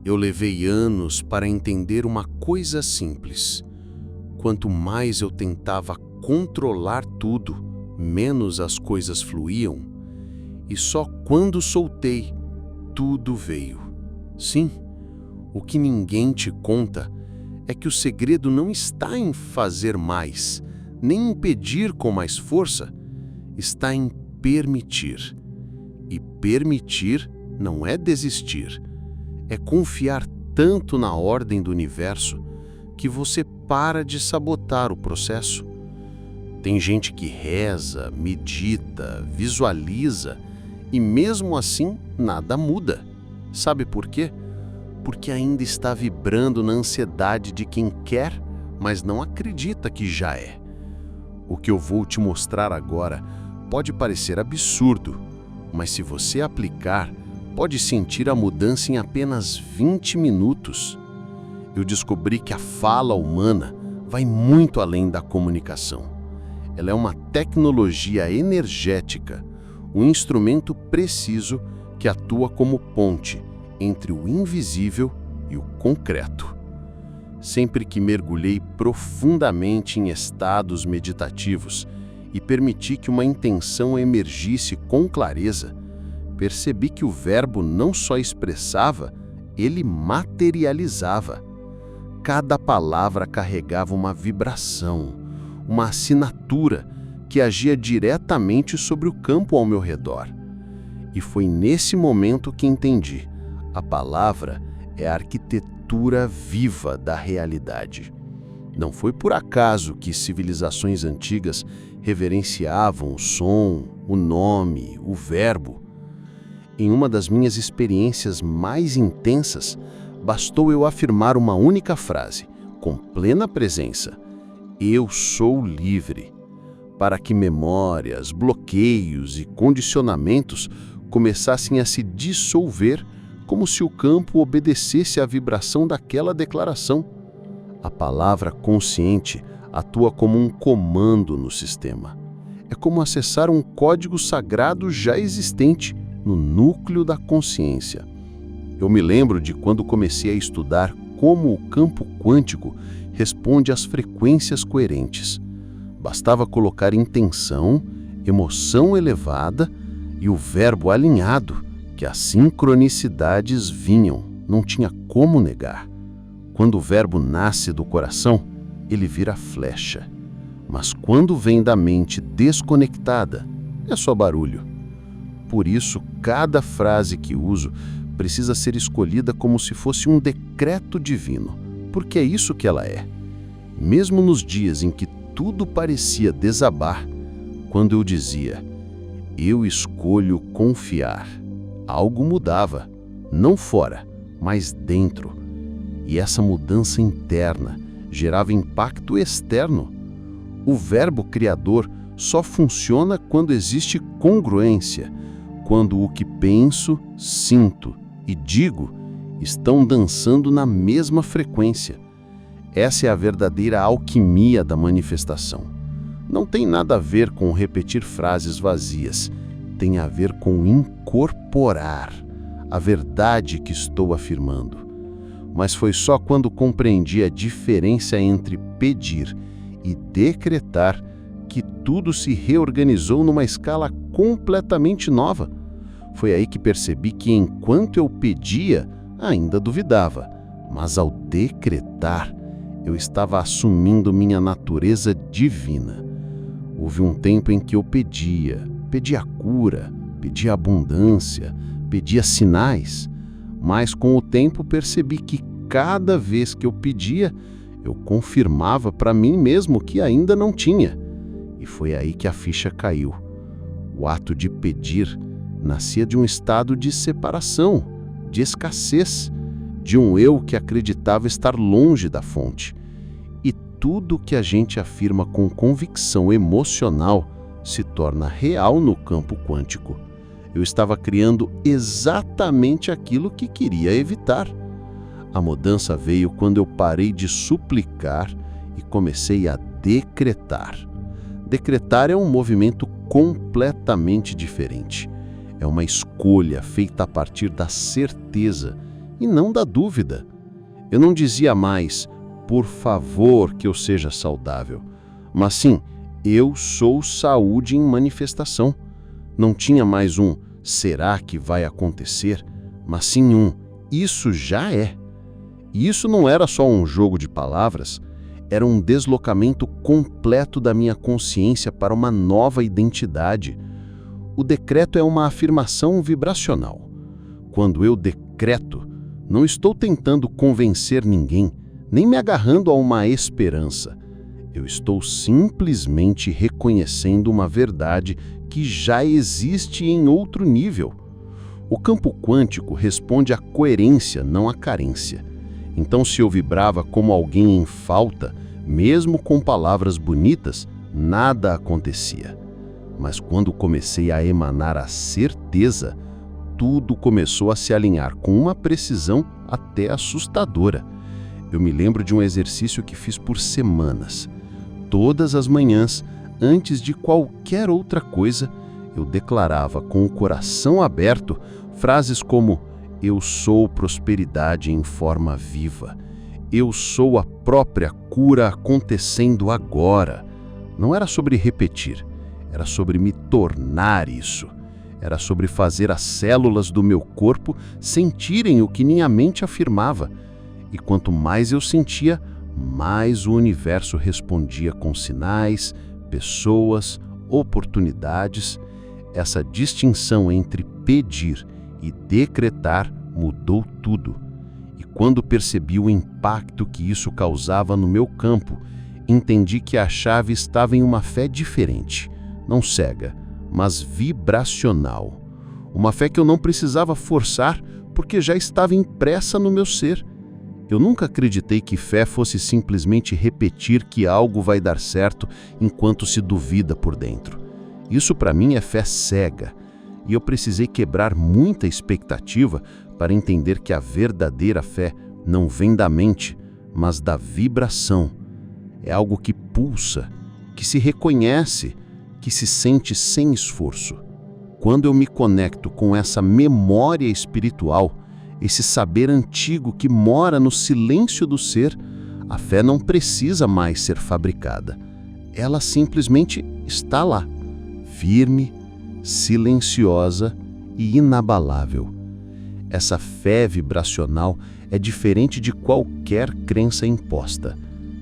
Eu levei anos para entender uma coisa simples. Quanto mais eu tentava controlar tudo, menos as coisas fluíam. E só quando soltei, tudo veio. Sim, o que ninguém te conta é que o segredo não está em fazer mais, nem em pedir com mais força, está em permitir. E permitir não é desistir, é confiar tanto na ordem do universo que você para de sabotar o processo. Tem gente que reza, medita, visualiza e mesmo assim nada muda. Sabe por quê? Porque ainda está vibrando na ansiedade de quem quer, mas não acredita que já é. O que eu vou te mostrar agora pode parecer absurdo, mas se você aplicar, pode sentir a mudança em apenas 20 minutos. Eu descobri que a fala humana vai muito além da comunicação. Ela é uma tecnologia energética, um instrumento preciso que atua como ponte entre o invisível e o concreto. Sempre que mergulhei profundamente em estados meditativos e permiti que uma intenção emergisse com clareza, percebi que o verbo não só expressava, ele materializava. Cada palavra carregava uma vibração, uma assinatura que agia diretamente sobre o campo ao meu redor. E foi nesse momento que entendi: a palavra é a arquitetura viva da realidade. Não foi por acaso que civilizações antigas reverenciavam o som, o nome, o verbo. Em uma das minhas experiências mais intensas, bastou eu afirmar uma única frase, com plena presença: eu sou livre, para que memórias, bloqueios e condicionamentos começassem a se dissolver como se o campo obedecesse à vibração daquela declaração. A palavra consciente atua como um comando no sistema. É como acessar um código sagrado já existente no núcleo da consciência. Eu me lembro de quando comecei a estudar como o campo quântico responde às frequências coerentes. Bastava colocar intenção, emoção elevada e o verbo alinhado, que as sincronicidades vinham, não tinha como negar. Quando o verbo nasce do coração, ele vira flecha. Mas quando vem da mente desconectada, é só barulho. Por isso, cada frase que uso precisa ser escolhida como se fosse um decreto divino, porque é isso que ela é. Mesmo nos dias em que tudo parecia desabar, quando eu dizia, eu escolho confiar, algo mudava, não fora, mas dentro. E essa mudança interna gerava impacto externo. O verbo criador só funciona quando existe congruência, quando o que penso, sinto e digo estão dançando na mesma frequência. Essa é a verdadeira alquimia da manifestação. Não tem nada a ver com repetir frases vazias, tem a ver com incorporar a verdade que estou afirmando. Mas foi só quando compreendi a diferença entre pedir e decretar que tudo se reorganizou numa escala completamente nova. Foi aí que percebi que enquanto eu pedia, ainda duvidava, mas ao decretar, eu estava assumindo minha natureza divina. Houve um tempo em que eu pedia cura, pedia abundância, pedia sinais, mas com o tempo percebi que cada vez que eu pedia, eu confirmava para mim mesmo que ainda não tinha. E foi aí que a ficha caiu. O ato de pedir nascia de um estado de separação, de escassez, de um eu que acreditava estar longe da fonte. E tudo que a gente afirma com convicção emocional se torna real no campo quântico. Eu estava criando exatamente aquilo que queria evitar. A mudança veio quando eu parei de suplicar e comecei a decretar. Decretar é um movimento completamente diferente. É uma escolha feita a partir da certeza e não da dúvida. Eu não dizia mais, por favor que eu seja saudável, mas sim, eu sou saúde em manifestação. Não tinha mais um será que vai acontecer, mas sim um isso já é. E isso não era só um jogo de palavras, era um deslocamento completo da minha consciência para uma nova identidade. O decreto é uma afirmação vibracional. Quando eu decreto, não estou tentando convencer ninguém, nem me agarrando a uma esperança. Eu estou simplesmente reconhecendo uma verdade que já existe em outro nível. O campo quântico responde à coerência, não à carência. Então, se eu vibrava como alguém em falta, mesmo com palavras bonitas, nada acontecia. Mas quando comecei a emanar a certeza, tudo começou a se alinhar com uma precisão até assustadora. Eu me lembro de um exercício que fiz por semanas. Todas as manhãs, antes de qualquer outra coisa, eu declarava com o coração aberto frases como: eu sou prosperidade em forma viva. Eu sou a própria cura acontecendo agora. Não era sobre repetir, era sobre me tornar isso. Era sobre fazer as células do meu corpo sentirem o que minha mente afirmava. E quanto mais eu sentia, mais o universo respondia com sinais, pessoas, oportunidades. Essa distinção entre pedir e decretar mudou tudo. E quando percebi o impacto que isso causava no meu campo, entendi que a chave estava em uma fé diferente, não cega, mas vibracional. Uma fé que eu não precisava forçar, porque já estava impressa no meu ser. Eu nunca acreditei que fé fosse simplesmente repetir que algo vai dar certo enquanto se duvida por dentro. Isso para mim é fé cega. E eu precisei quebrar muita expectativa para entender que a verdadeira fé não vem da mente, mas da vibração. É algo que pulsa, que se reconhece, que se sente sem esforço. Quando eu me conecto com essa memória espiritual, esse saber antigo que mora no silêncio do ser, a fé não precisa mais ser fabricada. Ela simplesmente está lá, firme, silenciosa e inabalável. Essa fé vibracional é diferente de qualquer crença imposta.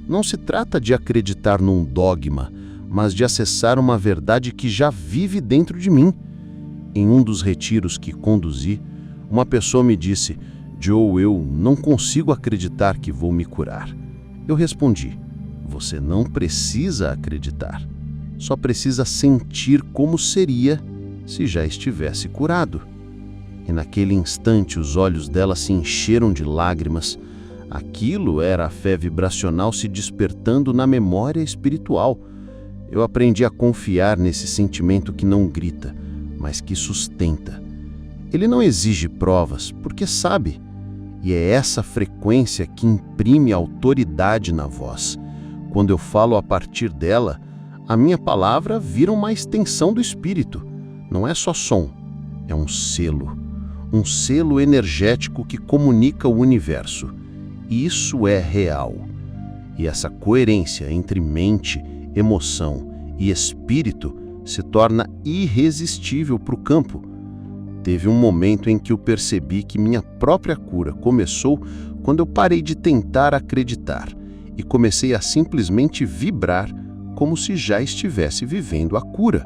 Não se trata de acreditar num dogma, mas de acessar uma verdade que já vive dentro de mim. Em um dos retiros que conduzi, uma pessoa me disse: Joe, eu não consigo acreditar que vou me curar. Eu respondi: você não precisa acreditar. Só precisa sentir como seria se já estivesse curado. E naquele instante os olhos dela se encheram de lágrimas. Aquilo era a fé vibracional se despertando na memória espiritual. Eu aprendi a confiar nesse sentimento que não grita, mas que sustenta. Ele não exige provas, porque sabe. E é essa frequência que imprime autoridade na voz. Quando eu falo a partir dela, a minha palavra vira uma extensão do espírito. Não é só som, é um selo energético que comunica o universo. Isso é real. E essa coerência entre mente, emoção e espírito se torna irresistível para o campo. Teve um momento em que eu percebi que minha própria cura começou quando eu parei de tentar acreditar e comecei a simplesmente vibrar como se já estivesse vivendo a cura.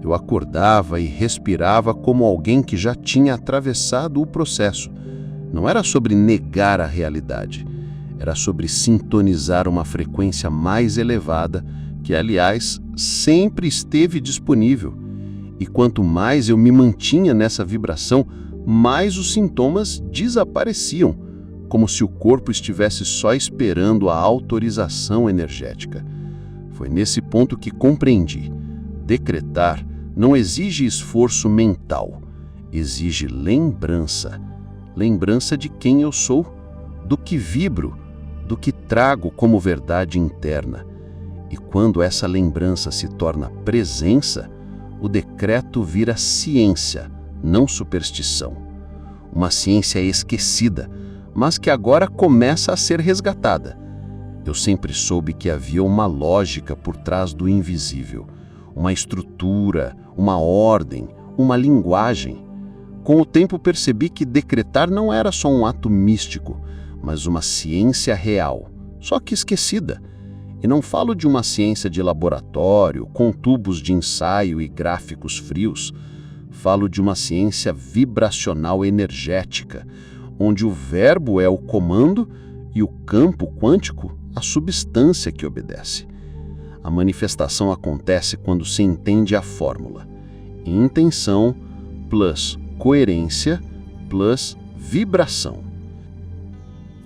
Eu acordava e respirava como alguém que já tinha atravessado o processo. Não era sobre negar a realidade, era sobre sintonizar uma frequência mais elevada, que, aliás, sempre esteve disponível. E quanto mais eu me mantinha nessa vibração, mais os sintomas desapareciam, como se o corpo estivesse só esperando a autorização energética. Foi nesse ponto que compreendi: decretar não exige esforço mental, exige lembrança. Lembrança de quem eu sou, do que vibro, do que trago como verdade interna. E quando essa lembrança se torna presença, o decreto vira ciência, não superstição. uma ciência esquecida, mas que agora começa a ser resgatada. Eu sempre soube que havia uma lógica por trás do invisível, uma estrutura, uma ordem, uma linguagem. Com o tempo percebi que decretar não era só um ato místico, mas uma ciência real, só que esquecida. E não falo de uma ciência de laboratório, com tubos de ensaio e gráficos frios. Falo de uma ciência vibracional energética, onde o verbo é o comando e o campo quântico a substância que obedece. A manifestação acontece quando se entende a fórmula: intenção plus coerência plus vibração.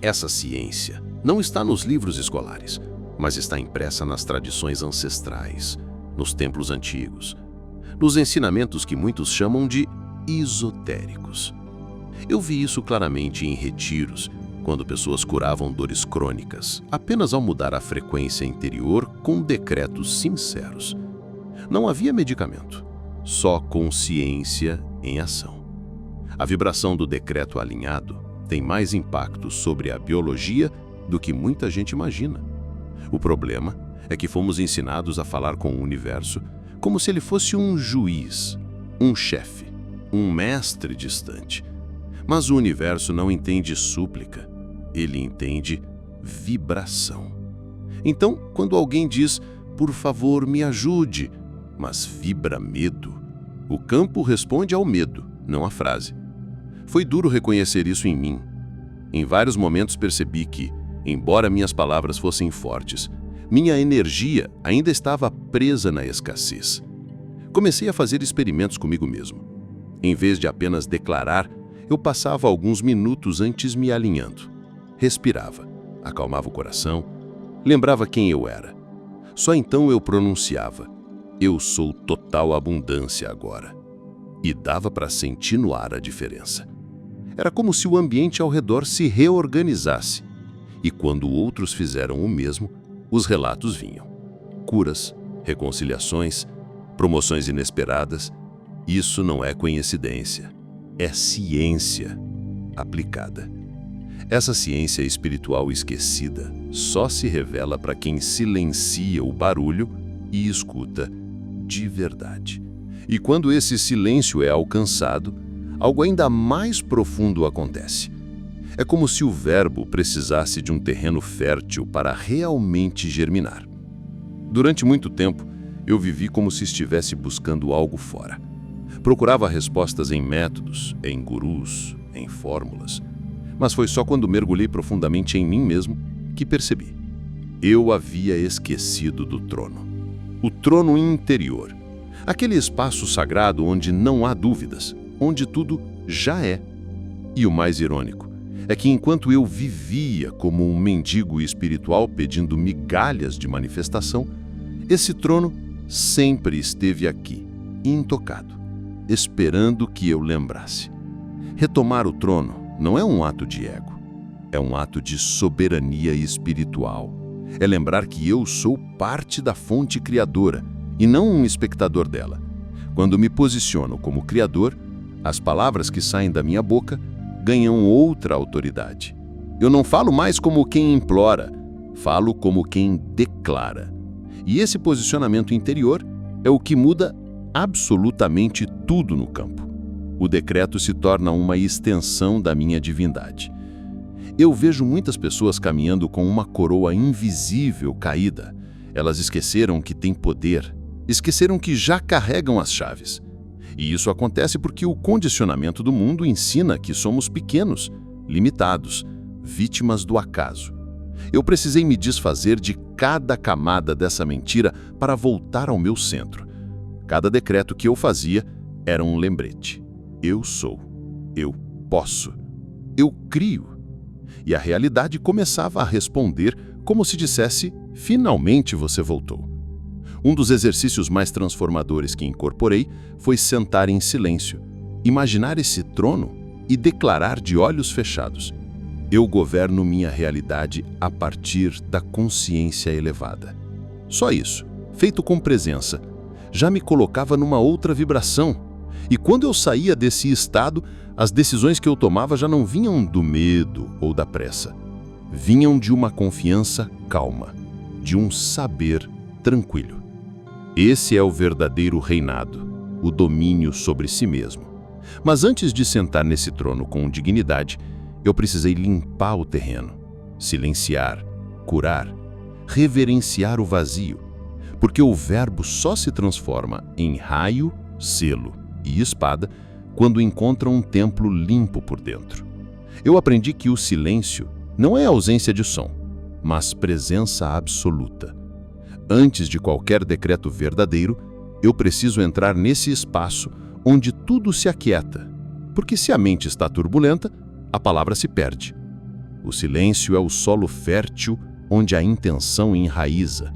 Essa ciência não está nos livros escolares, mas está impressa nas tradições ancestrais, nos templos antigos, nos ensinamentos que muitos chamam de esotéricos. Eu vi isso claramente em retiros, quando pessoas curavam dores crônicas, apenas ao mudar a frequência interior com decretos sinceros. Não havia medicamento, só consciência em ação. A vibração do decreto alinhado tem mais impacto sobre a biologia do que muita gente imagina. O problema é que fomos ensinados a falar com o universo como se ele fosse um juiz, um chefe, um mestre distante. Mas o universo não entende súplica, ele entende vibração. Então, quando alguém diz, por favor, me ajude, mas vibra medo, o campo responde ao medo, não à frase. Foi duro reconhecer isso em mim. Em vários momentos percebi que, embora minhas palavras fossem fortes, minha energia ainda estava presa na escassez. Comecei a fazer experimentos comigo mesmo. Em vez de apenas declarar, eu passava alguns minutos antes me alinhando. Respirava, acalmava o coração, lembrava quem eu era. Só então eu pronunciava: eu sou total abundância agora. E dava para sentir no ar a diferença. Era como se o ambiente ao redor se reorganizasse. E quando outros fizeram o mesmo, os relatos vinham. Curas, reconciliações, promoções inesperadas. Isso não é coincidência. É ciência aplicada. Essa ciência espiritual esquecida só se revela para quem silencia o barulho e escuta de verdade. E quando esse silêncio é alcançado, algo ainda mais profundo acontece. É como se o verbo precisasse de um terreno fértil para realmente germinar. Durante muito tempo, eu vivi como se estivesse buscando algo fora. Procurava respostas em métodos, em gurus, em fórmulas. Mas foi só quando mergulhei profundamente em mim mesmo que percebi. Eu havia esquecido do trono. O trono interior. Aquele espaço sagrado onde não há dúvidas, onde tudo já é. E o mais irônico é que enquanto eu vivia como um mendigo espiritual pedindo migalhas de manifestação, esse trono sempre esteve aqui, intocado, esperando que eu lembrasse. Retomar o trono não é um ato de ego, é um ato de soberania espiritual. É lembrar que eu sou parte da fonte criadora e não um espectador dela. Quando me posiciono como criador, as palavras que saem da minha boca ganham outra autoridade. Eu não falo mais como quem implora, falo como quem declara. E esse posicionamento interior é o que muda absolutamente tudo no campo. O decreto se torna uma extensão da minha divindade. Eu vejo muitas pessoas caminhando com uma coroa invisível caída. Elas esqueceram que têm poder, esqueceram que já carregam as chaves. E isso acontece porque o condicionamento do mundo ensina que somos pequenos, limitados, vítimas do acaso. Eu precisei me desfazer de cada camada dessa mentira para voltar ao meu centro. Cada decreto que eu fazia era um lembrete. Eu sou, eu posso, eu crio. E a realidade começava a responder como se dissesse: finalmente você voltou. Um dos exercícios mais transformadores que incorporei foi sentar em silêncio, imaginar esse trono e declarar de olhos fechados: eu governo minha realidade a partir da consciência elevada. Só isso, feito com presença, já me colocava numa outra vibração. E quando eu saía desse estado, as decisões que eu tomava já não vinham do medo ou da pressa. Vinham de uma confiança calma, de um saber tranquilo. Esse é o verdadeiro reinado, o domínio sobre si mesmo. Mas antes de sentar nesse trono com dignidade, eu precisei limpar o terreno, silenciar, curar, reverenciar o vazio, porque o verbo só se transforma em raio, selo e espada quando encontra um templo limpo por dentro. Eu aprendi que o silêncio não é ausência de som, mas presença absoluta. Antes de qualquer decreto verdadeiro, eu preciso entrar nesse espaço onde tudo se aquieta, porque se a mente está turbulenta, a palavra se perde. O silêncio é o solo fértil onde a intenção enraiza.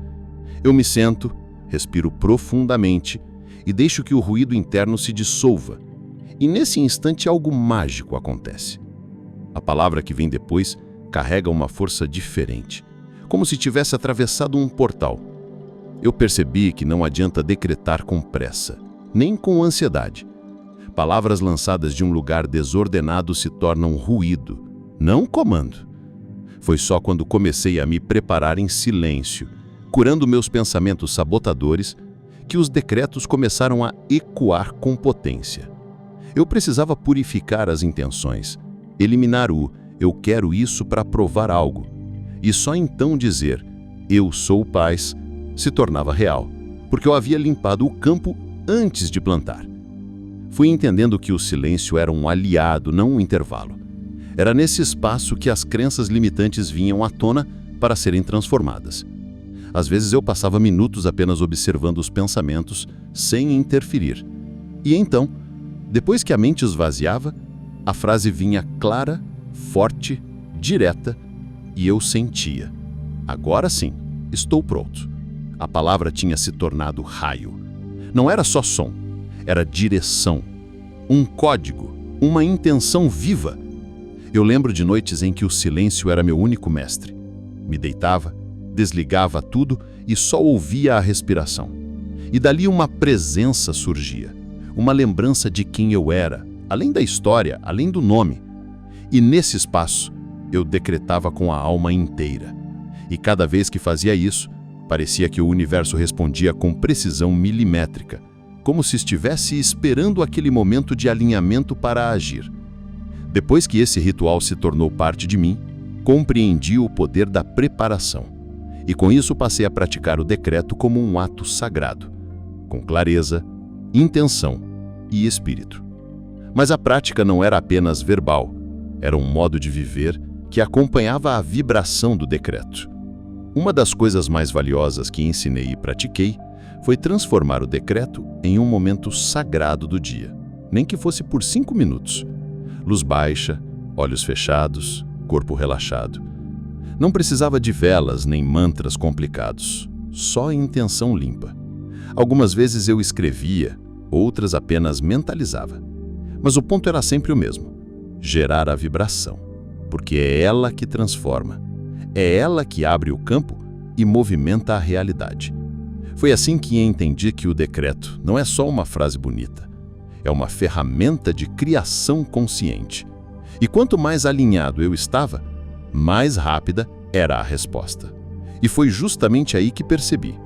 Eu me sento, respiro profundamente e deixo que o ruído interno se dissolva. E nesse instante algo mágico acontece. A palavra que vem depois carrega uma força diferente, como se tivesse atravessado um portal. Eu percebi que não adianta decretar com pressa, nem com ansiedade. Palavras lançadas de um lugar desordenado se tornam ruído, não comando. Foi só quando comecei a me preparar em silêncio, curando meus pensamentos sabotadores, que os decretos começaram a ecoar com potência. Eu precisava purificar as intenções, eliminar o "eu quero isso para provar algo", e só então dizer "eu sou paz" se tornava real, porque eu havia limpado o campo antes de plantar. Fui entendendo que o silêncio era um aliado, não um intervalo. Era nesse espaço que as crenças limitantes vinham à tona para serem transformadas. Às vezes eu passava minutos apenas observando os pensamentos, sem interferir. E então, depois que a mente esvaziava, a frase vinha clara, forte, direta, e eu sentia: agora sim, estou pronto. A palavra tinha se tornado raio. Não era só som, era direção, um código, uma intenção viva. Eu lembro de noites em que o silêncio era meu único mestre. Me deitava, desligava tudo e só ouvia a respiração. E dali uma presença surgia, uma lembrança de quem eu era, além da história, além do nome. E nesse espaço, eu decretava com a alma inteira. E cada vez que fazia isso, parecia que o universo respondia com precisão milimétrica, como se estivesse esperando aquele momento de alinhamento para agir. Depois que esse ritual se tornou parte de mim, compreendi o poder da preparação. E com isso passei a praticar o decreto como um ato sagrado, com clareza, intenção e espírito. Mas a prática não era apenas verbal, era um modo de viver que acompanhava a vibração do decreto. Uma das coisas mais valiosas que ensinei e pratiquei foi transformar o decreto em um momento sagrado do dia, nem que fosse por 5 minutos. Luz baixa, olhos fechados, corpo relaxado. Não precisava de velas nem mantras complicados, só intenção limpa. Algumas vezes eu escrevia, outras apenas mentalizava. Mas o ponto era sempre o mesmo: gerar a vibração, porque é ela que transforma, é ela que abre o campo e movimenta a realidade. Foi assim que entendi que o decreto não é só uma frase bonita, é uma ferramenta de criação consciente. E quanto mais alinhado eu estava, mais rápida era a resposta. E foi justamente aí que percebi.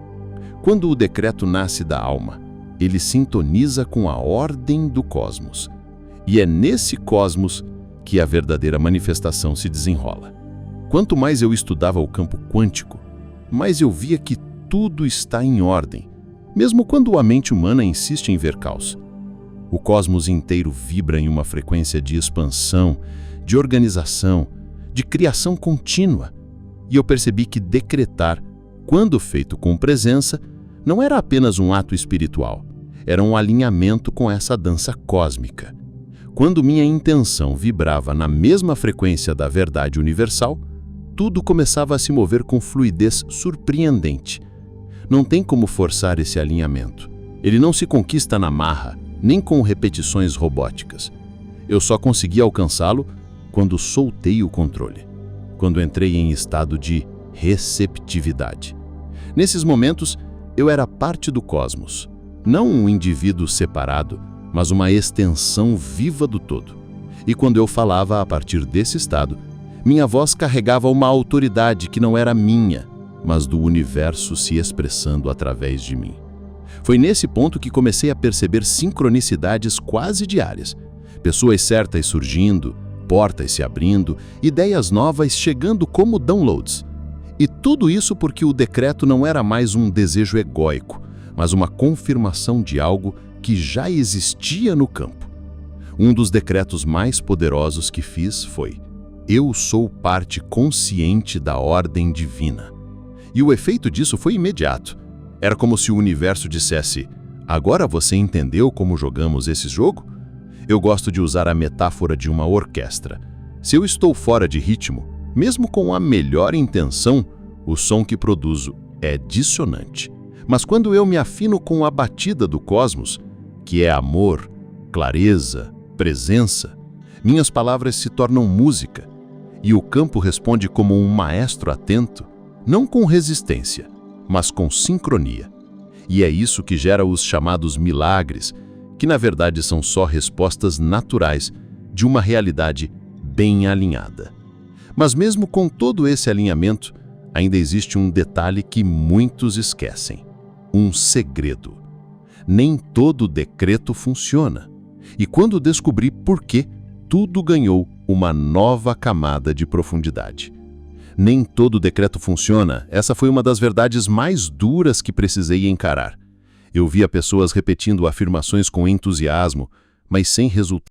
Quando o decreto nasce da alma, ele sintoniza com a ordem do cosmos. E é nesse cosmos que a verdadeira manifestação se desenrola. Quanto mais eu estudava o campo quântico, mais eu via que tudo está em ordem, mesmo quando a mente humana insiste em ver caos. O cosmos inteiro vibra em uma frequência de expansão, de organização, de criação contínua. E eu percebi que decretar, quando feito com presença, não era apenas um ato espiritual, era um alinhamento com essa dança cósmica. Quando minha intenção vibrava na mesma frequência da verdade universal, tudo começava a se mover com fluidez surpreendente. Não tem como forçar esse alinhamento. Ele não se conquista na marra, nem com repetições robóticas. Eu só consegui alcançá-lo quando soltei o controle, quando entrei em estado de receptividade. Nesses momentos, eu era parte do cosmos, não um indivíduo separado, mas uma extensão viva do todo. E quando eu falava a partir desse estado, minha voz carregava uma autoridade que não era minha, mas do universo se expressando através de mim. Foi nesse ponto que comecei a perceber sincronicidades quase diárias. Pessoas certas surgindo, portas se abrindo, ideias novas chegando como downloads. E tudo isso porque o decreto não era mais um desejo egóico, mas uma confirmação de algo que já existia no campo. Um dos decretos mais poderosos que fiz foi: eu sou parte consciente da ordem divina. E o efeito disso foi imediato. Era como se o universo dissesse: agora você entendeu como jogamos esse jogo? Eu gosto de usar a metáfora de uma orquestra. Se eu estou fora de ritmo, mesmo com a melhor intenção, o som que produzo é dissonante. Mas quando eu me afino com a batida do cosmos, que é amor, clareza, presença, minhas palavras se tornam música, e o campo responde como um maestro atento, não com resistência, mas com sincronia. E é isso que gera os chamados milagres, que na verdade são só respostas naturais de uma realidade bem alinhada. Mas mesmo com todo esse alinhamento, ainda existe um detalhe que muitos esquecem: um segredo. Nem todo decreto funciona. E quando descobri por quê, tudo ganhou uma nova camada de profundidade. Nem todo decreto funciona. Essa foi uma das verdades mais duras que precisei encarar. Eu via pessoas repetindo afirmações com entusiasmo, mas sem resultado.